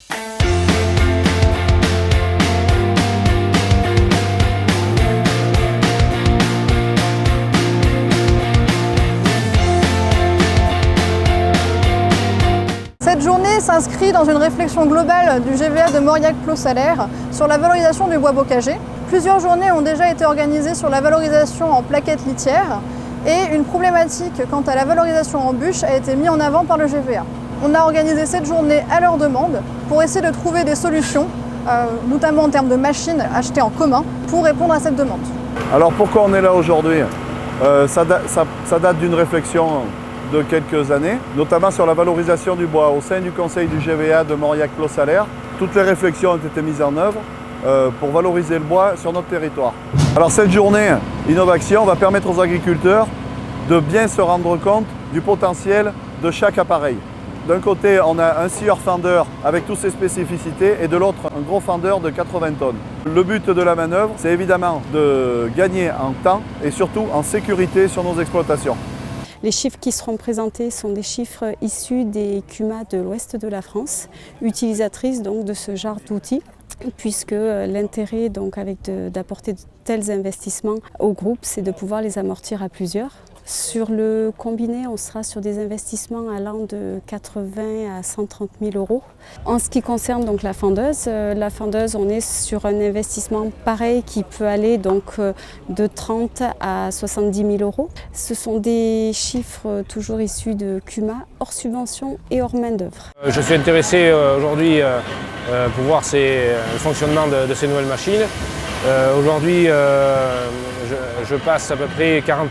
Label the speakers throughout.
Speaker 1: Cette journée s'inscrit dans une réflexion globale du GVA de Mauriac-Plot-Salaire sur la valorisation du bois bocagé. Plusieurs journées ont déjà été organisées sur la valorisation en plaquettes litières et une problématique quant à la valorisation en bûche a été mise en avant par le GVA. On a organisé cette journée à leur demande pour essayer de trouver des solutions, notamment en termes de machines achetées en commun, pour répondre à cette demande.
Speaker 2: Alors pourquoi on est là aujourd'hui ? Ça date d'une réflexion de quelques années, notamment sur la valorisation du bois au sein du conseil du GVA de Mauriac-Plot-Salaire. Toutes les réflexions ont été mises en œuvre pour valoriser le bois sur notre territoire. Alors cette journée Innovaction va permettre aux agriculteurs de bien se rendre compte du potentiel de chaque appareil. D'un côté, on a un scieur fendeur avec toutes ses spécificités et de l'autre, un gros fendeur de 80 tonnes. Le but de la manœuvre, c'est évidemment de gagner en temps et surtout en sécurité sur nos exploitations.
Speaker 3: Les chiffres qui seront présentés sont des chiffres issus des CUMA de l'ouest de la France, utilisatrices donc de ce genre d'outils, puisque l'intérêt d'apporter de tels investissements au groupe, c'est de pouvoir les amortir à plusieurs. Sur le combiné, on sera sur des investissements allant de 80 à 130 000 euros. En ce qui concerne donc la fendeuse, on est sur un investissement pareil qui peut aller donc de 30 à 70 000 euros. Ce sont des chiffres toujours issus de CUMA, hors subvention et hors main-d'œuvre.
Speaker 4: Je suis intéressé aujourd'hui pour voir le fonctionnement de ces nouvelles machines. Aujourd'hui, je passe à peu près 40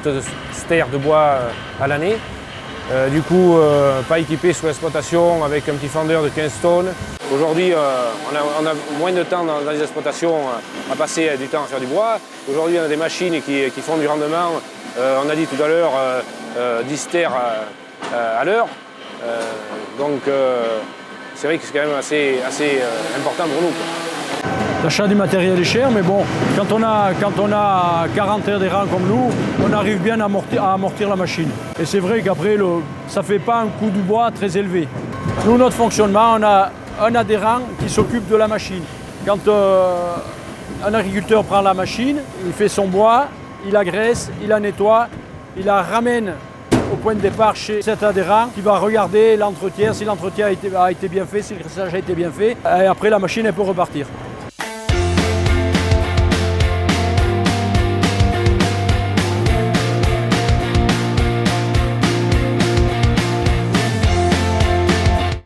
Speaker 4: stères de bois à l'année. Du coup, pas équipé sous l'exploitation avec un petit fendeur de 15 tonnes. Aujourd'hui, on a moins de temps dans les exploitations à passer du temps à faire du bois. Aujourd'hui, on a des machines qui font du rendement. On a dit tout à l'heure 10 stères à l'heure. Donc, c'est vrai que c'est quand même assez important pour nous.
Speaker 5: L'achat du matériel est cher, mais bon, quand on a 40 adhérents comme nous, on arrive bien à amortir la machine. Et c'est vrai qu'après, ça ne fait pas un coût du bois très élevé. Nous, notre fonctionnement, on a un adhérent qui s'occupe de la machine. Quand un agriculteur prend la machine, il fait son bois, il la graisse, il la nettoie, il la ramène au point de départ chez cet adhérent qui va regarder l'entretien, si l'entretien a été bien fait, si le graissage a été bien fait, et après la machine elle peut repartir.